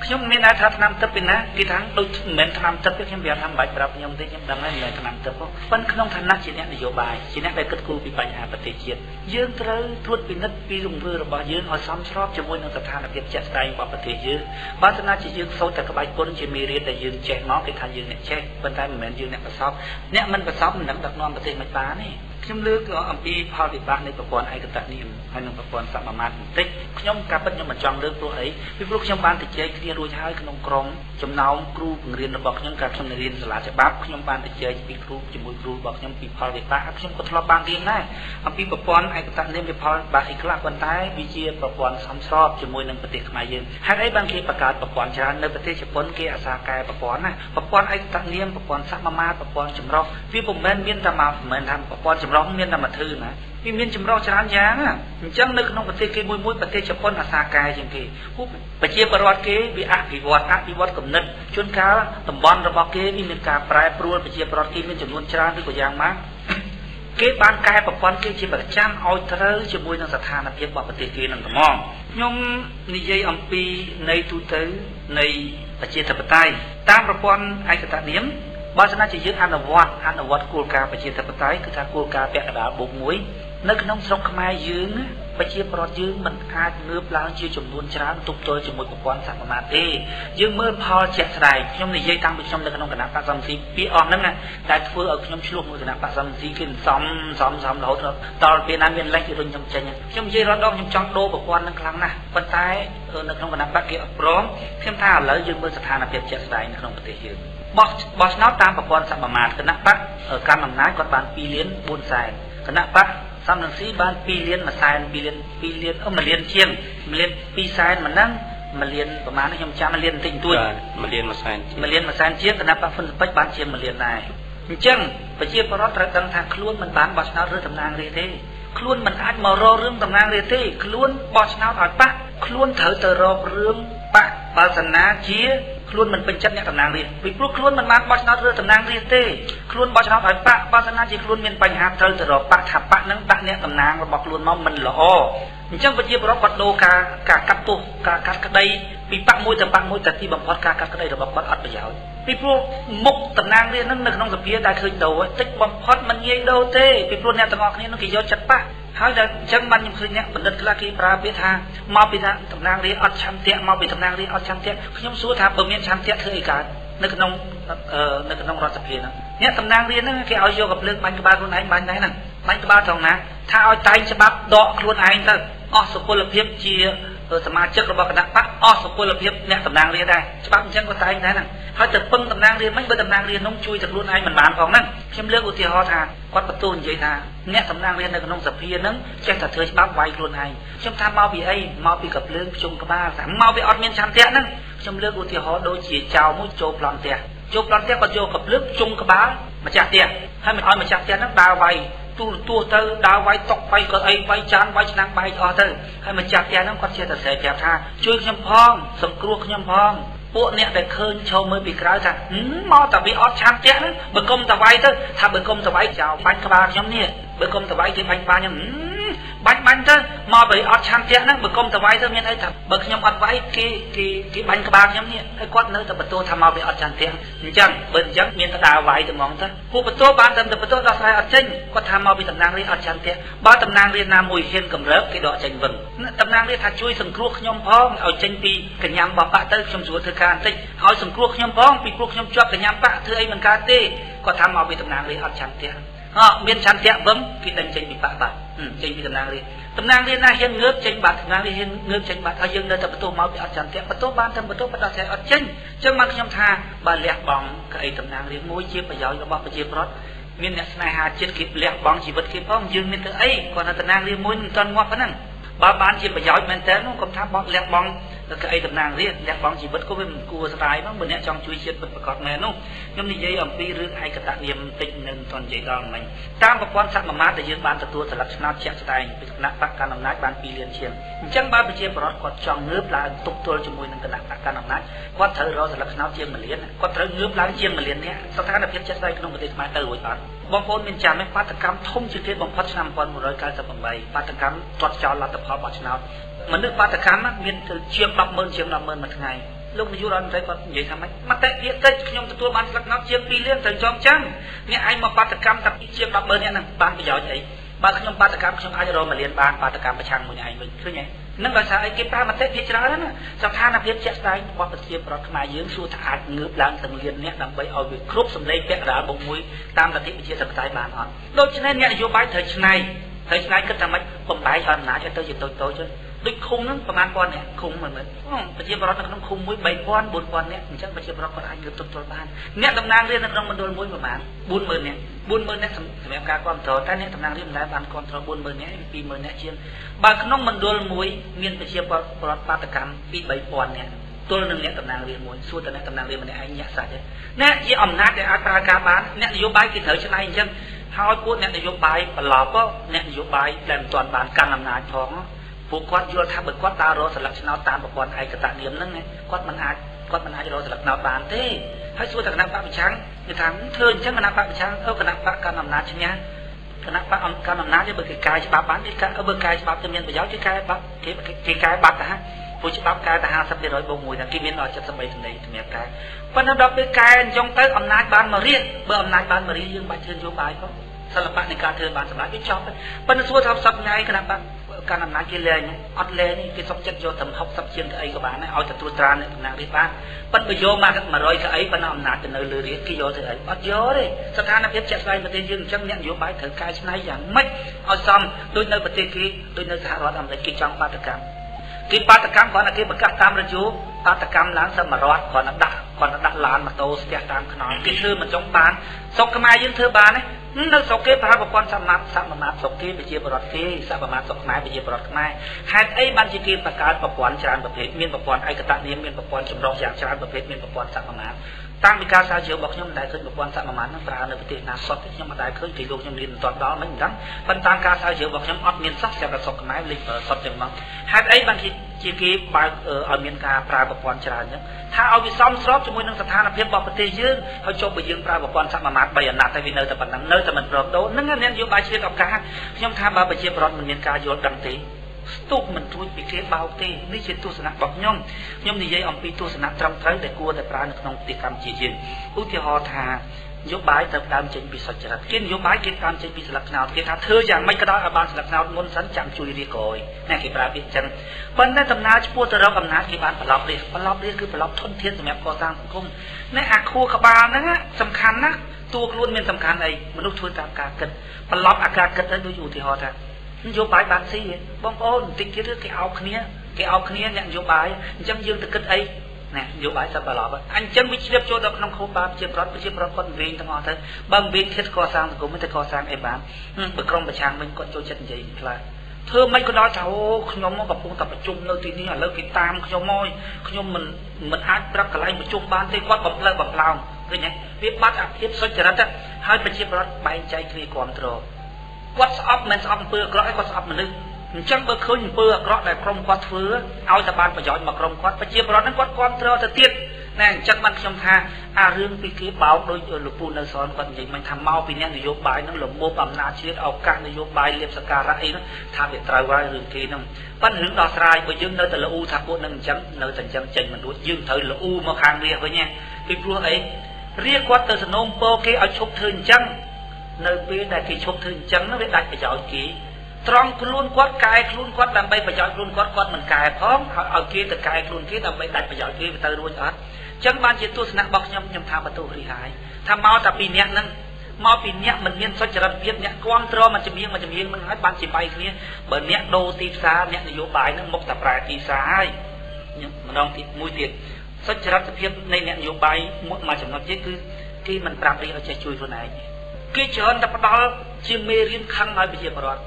ខ្ញុំមានថាថ្នាំទឹកពីណាគេថាដូចមិនមែនថ្នាំទឹកទេខ្ញុំប្រាប់ថាមិនបាច់ប្រាប់ខ្ញុំទេខ្ញុំដឹងហើយមិនមែនថ្នាំទឹកទេប៉ុន្តែក្នុងឋានៈជាអ្នកនយោបាយជាអ្នកដែលគិតគូរពីបញ្ហាប្រទេសជាតិយើងត្រូវត្រួតពិនិត្យពីរង្វើរបស់យើងឲ្យសមស្របជាមួយនឹងស្ថានភាពជាក់ស្ដែងរបស់ប្រទេសយើងបើស្នាជាយើងសូត្រតែក្បាច់គុណជាមេរៀនដែលយើងចេះមកគេថាយើងអ្នកចេះប៉ុន្តែមិនមែនយើងអ្នកប្រសពអ្នកមិនប្រសពមិនដឹងដឹកនាំប្រទេសមិនបានទេខ្ញុំលើកអំពីផលវិបាកនៃប្រព័ន្ធឯកតនាមហើយនិងប្រព័ន្ធសមាមាត្របន្តិចខ្ញុំការពិតខ្ញុំមិនចង់លើកព្រោះអីពីព្រោះខ្ញុំបានទៅជែកគ្នារួចហើយក្នុងក្រុមចំណោមគ្រូបង្រៀនរបស់ខ្ញុំការខ្ញុំរៀនសាលាច្បាប់ខ្ញុំបានទៅជែកពីគ្រូជាមួយគ្រូរបស់ខ្ញុំពីផលវិបាកខ្ញុំក៏ធ្លាប់បានរៀនដែរអំពីប្រព័ន្ធឯកតនាមវាផលវិបាកអីខ្លះប៉ុន្តែវាជាប្រព័ន្ធសមស្របជាមួយនឹងប្រទេសខ្មែរយើងហេតុអីបានគេបង្កើតប្រព័ន្ធច្រើននៅប្រទេសជប៉ុនគេអាសាកែប្រព័ន្ធណាប្រព័ន្ធឯកតនាមប្រព័ន្ធសមាមាត្រប្រព័ន្ធចម្រុះវាពុំមែនមានតែមកមិនមែនថាប្រព័ន្ធចម្រុះមានតែមកធឺណាវាមានចម្រុះច្រើនយ៉ាងអញ្ចឹងនៅក្នុងប្រទេសគេមួយប្រទេសជប៉ុនអាសាកែជាងគេពួកប្រជាពលរដ្ឋគេវាអភិវឌ្ឍគំនិតជួនកាលតំបន់របស់គេវាមានការប្រែប្រួលប្រជាពលរដ្ឋគេមានចំនួនច្រើនឬក៏យ៉ាងម៉េចគេបានកែប្រព័ន្ធគេជាប្រចាំឲ្យត្រូវជាមួយនឹងស្ថានភាពរបស់ប្រទេសគេនឹងត្មងខ្ញុំនិយាយអំពីនៃទូទៅនៃប្រជាធិបតេយ្យតាមប្រព័ន្ធឯកតនាមបើស្នាជាយើងអនុវត្តគោលការណ៍ប្រជាធិបតេយ្យគឺថាគោលការណ៍ពាក់កណ្ដាលបូក1នៅក្នុងស្រុកខ្មែរយើងប្រជាពលរដ្ឋយើងមិនអាចងើបឡើងជាចំនួនច្រើនទប់ទល់ជាមួយប្រព័ន្ធសមាមាត្រទេយើងមើលផលជាក់ស្ដែងខ្ញុំនិយាយតាំងពីខ្ញុំនៅក្នុងគណៈបក្សសង្ស៊ីពីអស់ហ្នឹងតែធ្វើឲ្យខ្ញុំឆ្លោះមួយគណៈបក្សសង្ស៊ីគេសំរហូតដល់ពេលណាមានលេខគេរុញខ្ញុំចេញខ្ញុំនិយាយរាល់ដងខ្ញុំចង់ដូរប្រព័ន្ធហ្នឹងខ្លាំងណាស់ប៉ុន្តែនៅក្នុងគណៈបក្សគេអត់ព្រមខ្ញុំថាឥឡូវយើងមើលស្ថានភាពជាក់ស្ដែងនៅក្នុងប្រទេសយើងបោះឆ្នោតតាមប្រព័ន្ធសមាមាត្រគណៈបក្សកាន់អំណាចគាត់បាន2លាន4សែនគណៈបក្សសំរងស៊ីបាន2លាន1សែន2លាន1លានជាង1លាន2សែនមិនហ្នឹង1លានប្រហែលខ្ញុំចាំ1លានបន្តិចបន្តួច1លាន1សែន1លាន1សែនជាងគណៈបក្សហ៊ុនស៊ុនពេជ្របានជាង1លានដែរអញ្ចឹងប្រជាពលរដ្ឋត្រូវដឹងថាខ្លួនមិនបានបោះឆ្នោតឬតំណាងរាស្ត្រទេខ្លួនមិនអាចមករករឿងតំណាងរាស្ត្រទេខ្លួនបោះឆ្នោតឲ្យបក្សខ្លួនត្រូវទៅរករឿងបក្សបើសិនណាជាខ្លួនមិនពេញចិត្តអ្នកតំណាងរាស្ត្រពីព្រោះខ្លួនមិនបានបោះឆ្នោតឬតំណាងរាស្ត្រទេខ្លួនបោះឆ្នោតឲ្យបក្សបើសិនណាជាខ្លួនមានបញ្ហាត្រូវទៅរកបក្សថាបក្សនឹងដាក់អ្នកតំណាងរបស់ខ្លួនមកមិនល្អអញ្ចឹងប្រជាពលរដ្ឋគាត់ដូរការកាត់ទោសការកាត់ក្តីពីបក្សមួយទៅបក្សមួយតែទីបំផុតការកាត់ក្តីរបស់គាត់អត់ប្រយោជន៍ពីព្រោះមុខតំណាងរាស្ត្រនឹងនៅក្នុងសភាដែលឃើញដូរតិចបំផុតមិនងាយដូរទេពីព្រោះអ្នកទាំងអស់គ្នានឹងគេយកចិត្តបក្សហើយតែអញ្ចឹងបានខ្ញុំឃើញអ្នកបណ្ឌិតខ្លះគេប្រើពាក្យថាមកពីតំណាងរាស្ត្រអត់ឆន្ទៈមកពីតំណាងរាស្ត្រអត់ឆន្ទៈខ្ញុំសួរថាបើមានឆន្ទៈធ្វើអីកើតនៅក្នុងរដ្ឋសភាហ្នឹងអ្នកតំណាងរាស្ត្រហ្នឹងគេឲ្យយកកំភ្លើងបាញ់ក្បាលខ្លួនឯងបាញ់ដែរហ្នឹងបាញ់ក្បាលត្រង់ណាថាឲ្យតែងច្បាប់ដកខ្លួនឯងទៅអស់សុពលភាពជាសមាជិករបស់គណៈបក្សអស់សុពលភាពអ្នកតំណាងរាស្ត្រដែរច្បាប់អញ្ចឹងក៏តែងដែរហ្នឹងហើយទៅពឹងតំណាងរាស្ត្រមិនបើតំណាងរាស្ត្រនោះជួយតែខ្លួនឯងមិនបានផងហ្នឹងខ្ញុំលើកឧទាហរណ៍ថាគាត់បន្ទូលនិយាយថាអ្នកតំណាងរាស្ត្រនៅក្នុងសភាហ្នឹងចេះតែធ្វើច្បាប់វាយខ្លួនឯងខ្ញុំថាមកពីអីមកពីកំភ្លើងភ្ជុំក្បាលថាមកពីអត់មានឆន្ទៈហ្នឹងខ្ញុំលើកឧទាហរណ៍ដូចជាចៅមួយចូលប្លន់ផ្ទះគាត់យកកំភ្លើងភ្ជុំក្បាលម្ចាស់ផ្ទះហើយមិនឲ្យម្ចាស់ផ្ទះហ្នឹងដើរវាយទូទៅដើរវាយតុកវាយក៏អីវាយចានវាយឆ្នាំងបែកអស់ទៅហើយម្ចាស់ផ្ទះហ្នឹងគាត់ចេះតែស្រែកប្រាប់ថាជួយខ្ញុំផងសង្គ្រោះខ្ញុំផងពួកអ្នកដែលឃើញឈរមើលពីក្រៅថាមកតែវាអត់ឆន្ទៈហ្នឹងបើគុំតវាយទៅថាបើគុំតវាយចោលបាញ់ក្បាលខ្ញុំនេះបើគុំតវាយគេបាញ់ក្បាលខ្ញុំ បាញ់ទៅមកបរិអត់ឆាន់ផ្ទះហ្នឹងបើគុំតវាយទៅមានអីថាបើខ្ញុំអត់វាយគេបាញ់ក្បាលខ្ញុំនេះហើយគាត់នៅតែបន្ទោថាមកបរិអត់ឆាន់ផ្ទះអញ្ចឹងបើអញ្ចឹងមានតែដើរវាយទៅហ្មងទៅពួកបន្ទោបានតែបន្ទោដោះស្រាយអត់ចេញគាត់ថាមកពីតំណាងរាស្ត្រអត់ឆាន់ផ្ទះបើតំណាងរាស្ត្រណាមួយហ៊ានកម្រើកគេដកចេញវិញតំណាងរាស្ត្រថាជួយសង្គ្រោះខ្ញុំផងឲ្យចេញពីកញ្ញាំបបាក់ទៅខ្ញុំស្រួលធ្វើការបន្តិចឲ្យសង្គ្រោះខ្ញុំផងពីព្រោះខ្ញុំជាប់កញ្ញាំបាក់ធ្វើអីមិនកើតទេគាត់ថាមកពីតំណាងរាស្ត្រអត់ឆាន់ផ្ទះមានឆាន់ផ្ទះវឹងគេដេញចេញពីបាក់បាត់ចេញពីតំណាងរាស្ត្រណាហ៊ានងើបចេញបាត់តំណាងរាស្ត្រហ៊ានងើបចេញបាត់ហើយយើងនៅតែបន្ទោមកពីអត់ឆាន់ផ្ទះបន្ទោបានតែបន្ទោបដោះស្រាយអត់ចេញអញ្ចឹងមកខ្ញុំថាបើលះបង់កៅអីតំណាងរាស្ត្រមួយជាប្រយោជន៍របស់ប្រជាពលរដ្ឋមានអ្នកស្នេហាជាតិគេលះបង់ជីវិតគេផងយើងមានទៅអីគាត់ថាតំណាងរាស្ត្រមួយមិនទាន់ងាប់ប៉ុណ្ណឹងបើបានជាប្រយោជន៍មែនតើនោះខ្ញុំថាបោះលះបង់កៅអីតំណាងរាស្ត្រលះបង់ជីវិតក៏វាមិនគួរស្ដាយផងបើអ្នកចង់ជួយជាតិពិតប្រាកដមែននោះខ្ញុំនិយាយអំពីរឿងឯកតនាមបន្តិចនឹងមិនទាន់និយាយដល់មិញតាមប្រព័ន្ធសកម្មមាត្រដែលយើងបានទទួលស្លឹកឆ្នោតជាក់ស្ដែងពីគណៈបកកណ្ដាលអំណាចបាន2លានជាងអញ្ចឹងបើប្រជាពលរដ្ឋគាត់ចង់ងើបឡើងទប់ទល់ជាមួយនឹងគណៈបកកណ្ដាលអំណាចគាត់ត្រូវរកស្លឹកឆ្នោតជាង1លានគាត់ត្រូវងើបឡើងជាង1លាននេះស្ថានភាពជាក់ស្ដែងក្នុងប្រទេសខ្មែរទៅរួចអត់បងប្អូនមានចាំទេបាតកម្មធំជាងគេបំផុតឆ្នាំ1998បាតកម្មទាត់ចោលលទ្ធផលបោះឆ្នោតមនុស្សបាតកម្មមានទៅជាង 100000 ជាង 100000 មួយថ្ងៃលោកនាយករដ្ឋមន្ត្រីគាត់និយាយថាម៉េចមតិភាគតិចខ្ញុំទទួលបានស្លឹកឆ្នោតជាង2លានត្រូវចងចាំអ្នកឯងមកបាតកម្មតែជាង 100000 នាក់ហ្នឹងបានប្រយោជន៍អីបើខ្ញុំបាតកម្មខ្ញុំអាចរក1លានបានបាតកម្មប្រឆាំងមួយឯងវិញឃើញទេនឹងដោយសារអីគេប្រើមតិភាគច្រើនណាស្ថានភាពជាក់ស្ដែងរបស់ប្រជាពលរដ្ឋខ្មែរយើងសួរថាអាចងើបឡើងទាំងលានអ្នកដើម្បីឲ្យវាគ្រប់សម្លេងពាក់កណ្ដាលបូកមួយតាមលទ្ធិប្រជាធិបតេយ្យបានអត់ដូច្នេះអ្នកនយោបាយត្រូវឆ្នៃគិតថាម៉េចបំបែកអំណាចឲ្យទៅជាតូចៗដូចឃុំហ្នឹងប្រហែលពាន់អ្នកឃុំមិនមែនប្រជាពលរដ្ឋនៅក្នុងឃុំមួយ 3000 4000អ្នកអញ្ចឹងប្រជាពលរដ្ឋគាត់អាចងើបទប់ទល់បានអ្នកតំណាងរាស្ត្រនៅក្នុងមណ្ឌលមួយប្រហែល 40000 អ្នក 40000 អ្នកសម្រាប់ការគ្រប់គ្រងតែអ្នកតំណាងរាស្ត្រមិនដែលបានគ្រប់គ្រង 40000 អ្នក 20000 អ្នកជាងបើក្នុងមណ្ឌលមួយមានប្រជាពលរដ្ឋបាតកម្មពី 3000 អ្នកទល់នឹងអ្នកតំណាងរាស្ត្រមួយសួរតែអ្នកតំណាងរាស្ត្រម្នាក់ឯងញាក់សាច់ទេអ្នកជាអំណាចដែលអាចប្រើការបានអ្នកនយោបាយគេត្រូវឆ្នៃអញ្ចឹងហើយពួកអ្នកនយោបាយប្រឡប់អ្នកនយោបាយដែលមិនទាន់បានកាន់អំណាចផងពួកគាត់យល់ថាបើគាត់ដើររកស្លឹកឆ្នោតតាមប្រព័ន្ធឯកតនាមហ្នឹងគាត់មិនអាចរកស្លឹកឆ្នោតបានទេហើយសួរតែគណៈបកប្រឆាំងគេថាធ្វើអញ្ចឹងគណៈបកប្រឆាំងគណៈបកកាន់អំណាចឈ្នះគណៈបកកាន់អំណាចទេបើគេកាយច្បាប់បានគេបើកាយច្បាប់ទៅមានប្រយោជន៍គេកាយបាត់គេកាយបាត់ទៅហើយព្រោះច្បាប់កាយតែ 50% បូក1តែគេមានដល់73តំណែងសម្រាប់កាយប៉ុន្តែដល់ពេលកាយអញ្ចឹងទៅអំណាចបានមករៀនបើអំណាចបានមករៀនយើងបាច់ធ្វើនយោបាយផងសិល្បៈនៃការធ្វើបានសម្រាប់វាចប់ទៅប៉ុន្តែសួរថាសប្តាហ៍គណៈបកកាន់អំណាចគេលែងអត់លែងគេសុខចិត្តយកត្រឹម60ជាងទៅអីក៏បានដែរឲ្យតែត្រួតត្រាអ្នកតំណាងរាស្ត្របានប៉ុន្តែបើយកមក100ទៅអីប៉ុន្តែអំណាចទៅនៅលើរាស្ត្រគេយកទៅអីអត់យកទេស្ថានភាពជាក់ស្ដែងប្រទេសយើងអញ្ចឹងអ្នកនយោបាយត្រូវកែច្នៃយ៉ាងម៉េចឲ្យសមដូចនៅប្រទេសគេដូចនៅសហរដ្ឋអាមេរិកគេចង់បាតកម្មគាត់តែគេប្រកាសតាមរយៈបាតកម្មឡើងសឹក100គាត់តែដាក់ឡានម៉ូតូស្ទះតាមខ្នងគេធ្វើមិនចង់បានស្រុកខ្មែរយើងធ្វើបានទេនៅស្រុកគេប្រើប្រព័ន្ធសមាមាត្រស្រុកគេប្រជាពលរដ្ឋគេសមាមាត្រស្រុកខ្មែរប្រជាពលរដ្ឋខ្មែរហេតុអីបានជាគេបង្កើតប្រព័ន្ធច្រើនប្រភេទមានប្រព័ន្ធឯកតនាមមានប្រព័ន្ធចម្រុះយ៉ាងច្រើនប្រភេទមានប្រព័ន្ធសមាមាត្រតាំងពីការស្រាវជ្រាវរបស់ខ្ញុំមិនដែលឃើញប្រព័ន្ធសមាមាត្រនឹងប្រើនៅប្រទេសណាសុទ្ធទេខ្ញុំមិនដែលឃើញគេលោកខ្ញុំរៀនមិនទាន់ដល់មិនដឹងប៉ុន្តែការស្រាវជ្រាវរបស់ខ្ញុំអត់មានសោះសម្រាប់ស្រុកខ្មែរលេខសុទ្ធទាំងមកហេតុអីបានជាគេបើកឲ្យមានការប្រើប្រព័ន្ធច្រើនហ្នឹងថាឲ្យវាសមស្របជាមួយនឹងស្ថានភាពរបស់ប្រទេសយើងហើយចុះបើយើងប្រើប្រព័ន្ធសមាមាត្រ3អាណត្តិតែវានៅតែប៉ុណ្ណឹងនៅតែមិនប្រមដូរហ្នឹងអ្នកនយោបាយឆ្លៀតឱកាសខ្ញុំថាបើប្រជាពលរដ្ឋមិនមានការយល់ដឹងទេស្ទុះមិនជួយពីគេបោកទេនេះជាទស្សនៈរបស់ខ្ញុំនិយាយអំពីទស្សនៈត្រឹមត្រូវដែលគួរតែប្រើនៅក្នុងប្រទេសកម្ពុជាយើងឧទាហរណ៍ថានយោបាយត្រូវដើមចេញពីសុចរិតគេនយោបាយគេដើមចេញពីស្លឹកឆ្នោតគេថាធ្វើយ៉ាងម៉េចក៏ដោយឲ្យបានស្លឹកឆ្នោតមុនសិនចាំជួយរាជក្រោយណាគេប្រើពាក្យចឹងប៉ុន្តែដំណើរឆ្ពោះទៅរកអំណាចគេបានប្រឡប់រាជគឺប្រឡប់ធនធានសម្រាប់កសាងសង្គមនេះអាខួរក្បាលហ្នឹងសំខាន់ណាស់តួខ្លួនមានសំខាន់អីមនុស្សធ្វើតាមការគិតប្រឡប់អាការគិតទៅដូចឧទាហរណ៍ថានយោបាយបានស៊ីបងប្អូនបន្តិចទៀតគេអោបគ្នាអ្នកនយោបាយអញ្ចឹងយើងទៅគិតអីណានយោបាយសិបប្រឡប់អញ្ចឹងវាជ្រាបចូលដល់ក្នុងខូបបាប្រជាប្រដ្ឋគាត់វិញទាំងអស់ទៅបើវិញគិតកសាងសង្គមទៅកសាងអីបានបើក្រុមប្រឆាំងវិញគាត់ចូលចិត្តនិយាយផ្លាស់ធ្វើមិនក៏ដល់ថាអូខ្ញុំមកកំពុងតែប្រជុំនៅទីនេះឥឡូវគេតាមខ្ញុំមកខ្ញុំមិនអាចប្រាប់កន្លែងប្រជុំបានទេគាត់បំផ្លើបំផ្លោមឃើញទេវាបាត់អាភាពសុចរិតហើយប្រជាប្រដ្ឋបែងចែកគ្នាគ្រប់គ្រងគាត់ស្អប់មិនស្អប់អំពើអាក្រក់ឯងគាត់ស្អប់មនុស្សអញ្ចឹងបើឃើញអំពើអាក្រក់ដែលក្រុមគាត់ធ្វើឲ្យតែបានប្រយោជន៍មកក្រុមគាត់ប្រជាពលរដ្ឋហ្នឹងគាត់គ្រប់គ្រងទៅទៀត ណែអញ្ចឹងបានខ្ញុំថាអារឿងពីគេបោកដោយលោកពូនៅសនគាត់និយាយមិនថាមកពីអ្នកនយោបាយហ្នឹងលមោបអំណាចជាតិឱកាសនយោបាយលៀបសការៈអីហ្នឹងថាវាត្រូវហើយរឿងគេហ្នឹងប៉ុន្តែរឿងដោះស្រាយបើយើងនៅតែល្អូថាពួកហ្នឹងអញ្ចឹងនៅតែអញ្ចឹងចេញមិនរួចយើងត្រូវល្អូមកខាងរាជវិញណាពីព្រោះអីរាជគាត់ទៅសំណូមពរគេឲ្យឈប់ធ្វើអញ្ចឹងនៅពេលដែលគេឈប់ធ្វើអញ្ចឹងវាដាច់ប្រយោជន៍គេត្រង់ខ្លួនគាត់កែខ្លួនគាត់ដើម្បីប្រយោជន៍ខ្លួនគាត់មិនកែផងឲ្យគេទៅកែខ្លួនគេដើម្បីដាច់ប្រយោជន៍គេទៅរួចអត់អញ្ចឹងបានជាទស្សនៈរបស់ខ្ញុំថាបន្ទោសរីហើយថាមកតែពីអ្នកហ្នឹងមកពីអ្នកមិនមានសុចរិតភាពអ្នកគ្រប់គ្រងមកជំនាញមិនហើយបានជាបាយគ្នាបើអ្នកដូរទីផ្សារអ្នកនយោបាយហ្នឹងមកតែប្រែទីផ្សារហើយម្ដងទីមួយទៀតសុចរិតភាពនៃអ្នកនយោបាយមួយចំណុចទៀតគឺគេមិនប្រាប់រៀនឲ្យចេះជួយខ្លួនឯងគេច្រើនតែផ្ដាល់ជាមេរៀនខឹងឲ្យប្រជាពលរដ្ឋ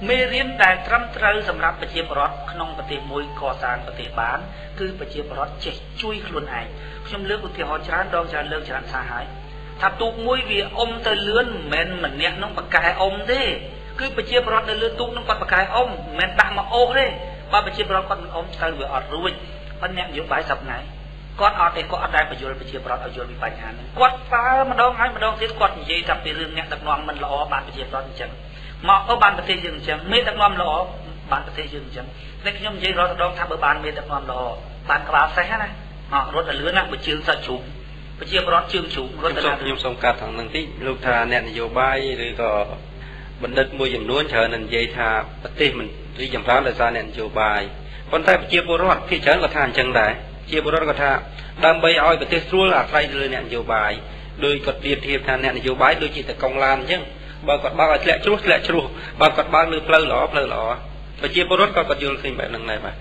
មេរៀនដែលត្រឹមត្រូវសម្រាប់ប្រជាពលរដ្ឋក្នុងប្រទេសមួយកសាងប្រទេសបានគឺប្រជាពលរដ្ឋចេះជួយខ្លួនឯងខ្ញុំលើកឧទាហរណ៍ច្រើនដងច្រើនលើកច្រើនសារហើយថាទូកមួយវាអុំទៅលឿនមិនមែនម្នាក់នោះបកកែអុំទេគឺប្រជាពលរដ្ឋនៅលើទូកនោះគាត់បកកែអុំមិនមែនដាក់មកអូសទេបើប្រជាពលរដ្ឋគាត់មិនអុំទៅវាអត់រួចប៉ុន្តែអ្នកនយោបាយសប្តាហ៍គាត់អត់ទេគាត់អត់ដែលបញ្យល់ប្រជាពលរដ្ឋឲ្យយល់ពីបញ្ហានេះគាត់ប្រើម្ដងហើយម្ដងទៀតគាត់និយាយថាពីរឿងអ្នកដឹកនាំមិនល្អបានប្រជាពលរដ្ឋអញ្ចឹងមកបានប្រទេសយើងអញ្ចឹងមេដឹកនាំល្អបានប្រទេសយើងអញ្ចឹងតែខ្ញុំនិយាយរាល់ដងថាបើបានមេដឹកនាំល្អបានក្បាលសេះណារត់ទៅលឿនណាបើជើងសាច់ជ្រូកប្រជាពលរដ្ឋជើងជ្រូករត់ទៅខ្ញុំសូមកាត់ខាងហ្នឹងតិចលោកថាអ្នកនយោបាយឬក៏បណ្ឌិតមួយចំនួនច្រើននិយាយថាប្រទេសមិនរីកចម្រើនដោយសារអ្នកនយោបាយប៉ុន្តែប្រជាពលរដ្ឋភាគច្រើនក៏ថាអញ្ចឹងដែរជាពលរដ្ឋក៏ថាដើម្បីឲ្យប្រទេសស្រួលអាស្រ័យលើអ្នកនយោបាយដោយគាត់ប្រៀបធៀបថាអ្នកនយោបាយដូចជាតកង់ឡានអញ្ចឹងបើគាត់បើកឲ្យធ្លាក់ជ្រោះបើគាត់បើកលើផ្លូវល្អប្រជាពលរដ្ឋក៏គាត់យល់ឃើញបែបហ្នឹងដែរបា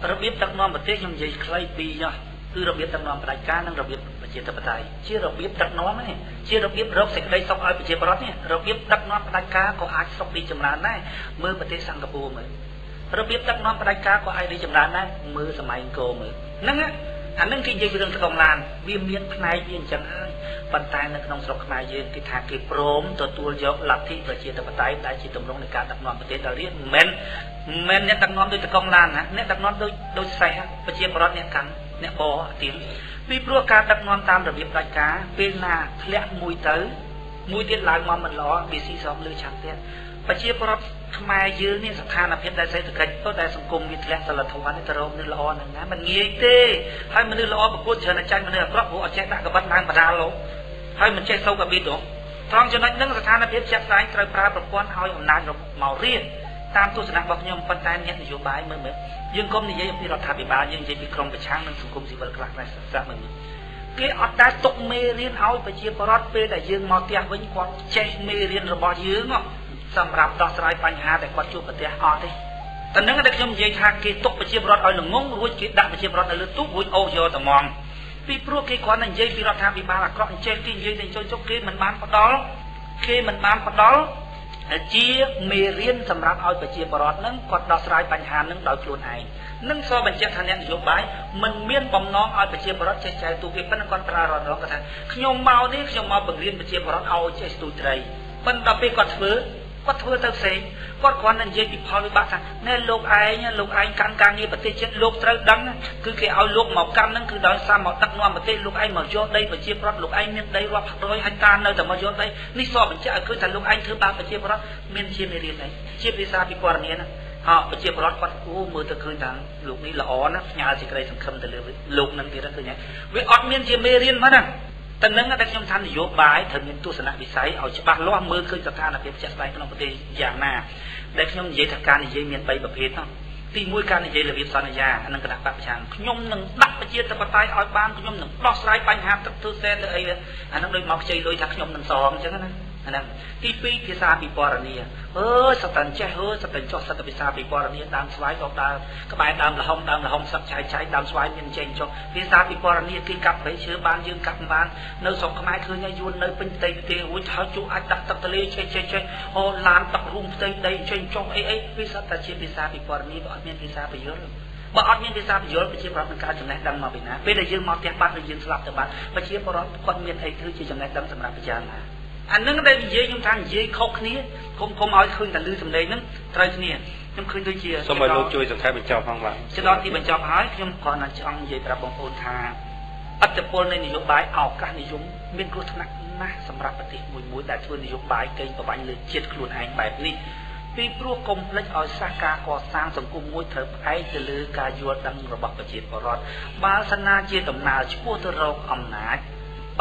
ទរបៀបដឹកនាំប្រទេសខ្ញុំនិយាយខ្លីពីរគឺរបៀបដឹកនាំផ្ដាច់ការនិងរបៀបប្រជាធិបតេយ្យជារបៀបដឹកនាំនេះជារបៀបរកសេចក្តីសុខឲ្យប្រជាពលរដ្ឋនេះរបៀបដឹកនាំផ្ដាច់ការក៏អាចសុខរីកចម្រើនដែរមើលប្រទេសសិង្ហបុរីមើលរបៀបដឹកនាំផ្ដាច់ការក៏អាចរីកចម្រើនដែរមើលសម័យអង្គរមើលហ្នឹងអានឹងគេនិយាយពីរឿងតកង់ឡានវាមានផ្នែកវាអញ្ចឹងហើយប៉ុន្តែនៅក្នុងស្រុកខ្មែរយើងគេថាគេព្រមទទួលយកលទ្ធិប្រជាធិបតេយ្យដែលជាទម្រង់នៃការដឹកនាំប្រទេសដល់រៀនមិនមែនអ្នកដឹកនាំដូចតកង់ឡានណាអ្នកដឹកនាំដូចសេះប្រជាពលរដ្ឋអ្នកកាន់អ្នកបទៀតពីព្រោះការដឹកនាំតាមរបៀបផ្ដាច់ការពេលណាធ្លាក់មួយទៅមួយទៀតឡើងមកមិនល្អវាស៊ីសំលើឆាប់ទៀតប្រជាពលរដ្ឋខ្មែរយើងនេះស្ថានភាពដែលសេដ្ឋកិច្ចទៅដែលសង្គមវាធ្លាក់សិលធម៌នេះទៅរកមនុស្សល្អហ្នឹងណាមិនងាយទេហើយមនុស្សល្អប្រកួតច្រើនតែចាញ់មនុស្សអាក្រក់ព្រោះអត់ចេះដាក់កបិតឡើងបដាលលោកហើយមិនចេះសូវកបិតនោះត្រង់ចំណុចហ្នឹងស្ថានភាពជាក់ស្ដែងត្រូវប្រើប្រព័ន្ធឲ្យអំណាចមករៀនតាមទស្សនៈរបស់ខ្ញុំប៉ុន្តែអ្នកនយោបាយមើលយើងកុំនិយាយអំពីរដ្ឋាភិបាលយើងនិយាយពីក្រមប្រឆាំងនិងសង្គមស៊ីវិលខ្លះខ្លះសាក់មើលគេអត់ដែលទុកមេរៀនឲ្យប្រជាពលរដ្ឋពេលដែលយើងមកផ្ទះវិញគាត់ចេះមេរៀនរបស់យើងសម្រាប់ដោះស្រាយបញ្ហាដែលគាត់ជួបប្រទះអត់ទេតែនឹងដែលខ្ញុំនិយាយថាគេទុកប្រជាពលរដ្ឋឲ្យល្ងងរួចគេដាក់ប្រជាពលរដ្ឋនៅលើទូករួចអូសយកតែហ្មងពីព្រោះគេគ្រាន់តែនិយាយពីរដ្ឋាភិបាលអាក្រក់អញ្ចឹងគេនិយាយតែចុះគេមិនបានផ្ដល់ជាមេរៀនសម្រាប់ឲ្យប្រជាពលរដ្ឋនឹងគាត់ដោះស្រាយបញ្ហានឹងដោយខ្លួនឯងនឹងសបញ្ជាក់ថាអ្នកនយោបាយមិនមានបំណងឲ្យប្រជាពលរដ្ឋចេះចែកទូគេប៉ុន្តែគាត់ប្រើរត់រងគាត់ថាខ្ញុំមកនេះខ្ញុំមកបង្រៀនប្រជាពលរដ្ឋឲ្យចេះស្ទូចត្រីប៉ុន្តែពេលគាត់ធ្វើទៅផ្សេងគាត់គ្រាន់តែនិយាយពីផលវិបាកថាណែលោកឯងកាន់ការងារប្រទេសជាតិលោកត្រូវដឹងគឺគេឲ្យលោកមកកាន់នឹងគឺដោយសារមកដឹកនាំប្រទេសលោកឯងមកយកដីប្រជាពលរដ្ឋលោកឯងមានដីរាប់រយហិកតានៅតែមកយកដីនេះសបញ្ជាក់ឲ្យឃើញថាលោកឯងធ្វើបាបប្រជាពលរដ្ឋមានជាមេរៀនអីជាភាសាពិពណ៌នាណាប្រជាពលរដ្ឋគាត់មើលទៅឃើញថាលោកនេះល្អណាស់ផ្ញើសេចក្តីសង្ឃឹមទៅលើលោកនឹងទៀតឃើញវាអត់មានជាមេរៀនមកណាតែនឹងដែលខ្ញុំថានយោបាយត្រូវមានទស្សនវិស័យឲ្យច្បាស់លាស់មើលឃើញស្ថានភាពជាក់ស្ដែងក្នុងប្រទេសយ៉ាងណាដែលខ្ញុំនិយាយថាការនិយាយមាន3ប្រភេទទី1ការនិយាយរបៀបសន្យាអានឹងគណៈបព្វប្រឆាំងខ្ញុំនឹងដាក់ប្រជាធិបតេយ្យឲ្យបានខ្ញុំនឹងដោះស្រាយបញ្ហាទឹកធ្វើសេទៅអីអានឹងដូចមកខ្ចីលុយថាខ្ញុំនឹងសងអញ្ចឹងណាអាហ្នឹងទី2ភាសាពិពណ៌នាសត្វតែចេះសត្វតែចុះសត្វភាសាពិពណ៌នាដើមស្វាយដល់ដើមក្បែរដើមលហុំសឹកឆៃដើមស្វាយមានចេញចុះភាសាពិពណ៌នាគេកាប់ព្រៃឈើបានយើងកាប់មិនបាននៅស្រុកខ្មែរឃើញហើយយួននៅពេញផ្ទៃប្រទេសរួចហើយជក់អាចដាក់ទឹកទលេចេះឡានទឹករួមផ្ទៃដីចេញចុះអីវាសត្វតែជាភាសាពិពណ៌នាបើអត់មានភាសាបញ្យលបើអត់មានភាសាបញ្យលប្រជាពលរដ្ឋនឹងការចំណេះដឹងមកពីណាពេលដែលយើងមកផ្ទះបាត់ឬយើងស្លាប់ទៅបាត់ប្រជាពលរដ្ឋគាត់មានអីធ្វើជាចំណេះដឹងសម្រាប់ពិចារណាអានឹងដែលនិយាយខ្ញុំថានិយាយខុសគ្នាគុំឲ្យឃើញតែលឺសម្លេងហ្នឹងត្រូវគ្នាខ្ញុំឃើញដូចជាសូមឲ្យលោកជួយសង្ខេបបញ្ចប់ផងបាទចំណុចទីបញ្ចប់ហើយខ្ញុំគ្រាន់តែចង់និយាយប្រាប់បងប្អូនថា អត្តពលនៃនយោបាយឱកាសនិយមមានគ្រោះថ្នាក់ណាស់សម្រាប់ប្រទេសមួយដែលធ្វើនយោបាយកេងប្រវ័ញ្ចលើជាតិខ្លួនឯងបែបនេះពីព្រោះកុំភ្លេចឲ្យសាសការកសាងសង្គមមួយត្រូវផ្អែកទៅលើការយល់ដឹងរបស់ប្រជាពលរដ្ឋបើសិនណាជាដំណើរឆ្ពោះទៅរកអំណាច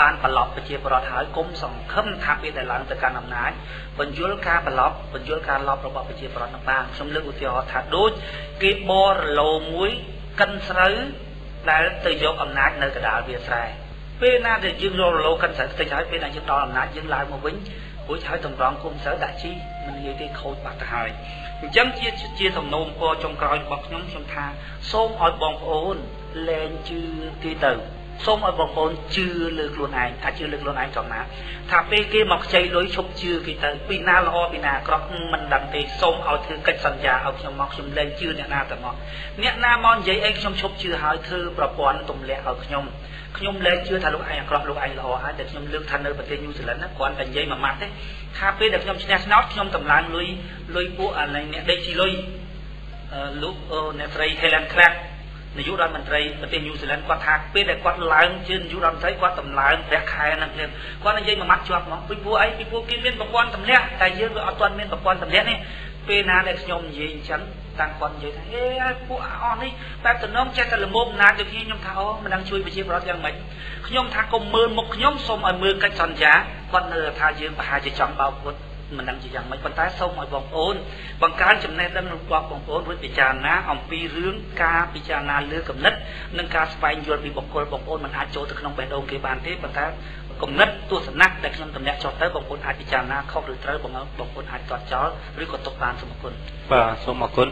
បានប្រឡប់ប្រជាពលរដ្ឋហើយគុំសង្ឃឹមថាពេលដែលឡើងទៅកាន់អំណាចបញ្យលការប្រឡប់បញ្យលការឡប់របស់ប្រជាពលរដ្ឋនឹងបានខ្ញុំលើកឧទាហរណ៍ថាដូចគេបរឡូមួយកិនស្រូវដែលទៅយកអំណាចនៅកណ្ដាលវាលស្រែពេលណាដែលយើងរកឡូកិនស្រូវតិចហើយពេលដែលយើងដល់អំណាចយើងឡើងមកវិញរួចហើយតម្រង់គុំស្រូវដាក់ជីមិននិយាយទេខូចបាត់ទៅហើយអញ្ចឹងជាសំណូមពរចុងក្រោយរបស់ខ្ញុំថាសូមឲ្យបងប្អូនលែងជឿគេទៅសូមឲ្យបងប្អូនជឿលើខ្លួនឯងថាជឿលើខ្លួនឯងចំណាថាពេលគេមកខ្ចីលុយឈប់ជឿគេទៅពីណាល្អពីណាអាក្រក់មិនដឹងទេសូមឲ្យធ្វើកិច្ចសន្យាឲ្យខ្ញុំមកខ្ញុំលែងជឿអ្នកណាទៅមកអ្នកណាមកនិយាយអីខ្ញុំឈប់ជឿហើយធ្វើប្រព័ន្ធទម្លាក់ឲ្យខ្ញុំលែងជឿថាលោកឯងអាក្រក់លោកឯងល្អហើយតែខ្ញុំលើកថានៅប្រទេសញូហ្សេឡង់ណាគ្រាន់តែនិយាយមួយម៉ាត់ទេថាពេលដែលខ្ញុំឈ្នះឆ្នោតខ្ញុំតម្លើងលុយពួកអានេះអ្នកដេកជីលុយលោកអ្នកស្រី Helen Clark នាយករដ្ឋមន្ត្រីប្រទេសញូហ្សេឡង់គាត់ថាពេលដែលគាត់ឡើងជានាយករដ្ឋមន្ត្រីគាត់តម្លើងប្រាក់ខែនឹងភ្លាមគាត់និយាយមួយម៉ាត់ជាប់មកពីព្រោះអីពីព្រោះគេមានប្រព័ន្ធទម្លាក់តែយើងវាអត់ទាន់មានប្រព័ន្ធទម្លាក់នេះពេលណាដែលខ្ញុំនិយាយអញ្ចឹងតាំងគាត់និយាយថាពួកអស់នេះបែបតំណងចេះតែលំមណាទៅខ្ញុំថាមិនដឹងជួយប្រជាពលរដ្ឋយ៉ាងម៉េចខ្ញុំថាកុំមើលមុខខ្ញុំសូមឲ្យមើលកិច្ចសន្យាគាត់នៅថាយើងប្រហែលជាចង់បោកពុតមិនដឹងជាយ៉ាងម៉េចប៉ុន្តែសូមឲ្យបងប្អូនបង្កើនចំណេះដឹងរបស់បងប្អូនរួចពិចារណាអំពីរឿងការពិចារណាលើគំនិតនិងការស្វែងយល់ពីបុគ្គលបងប្អូនមិនអាចចូលទៅក្នុងបេះដូងគេបានទេប៉ុន្តែគំនិតទស្សនៈដែលខ្ញុំតម្លាក់ចុះទៅបងប្អូនអាចពិចារណាខុសឬត្រូវបងប្អូនអាចទាត់ចោលឬក៏ទុកបានសូមអរគុណបាទសូមអរគុណ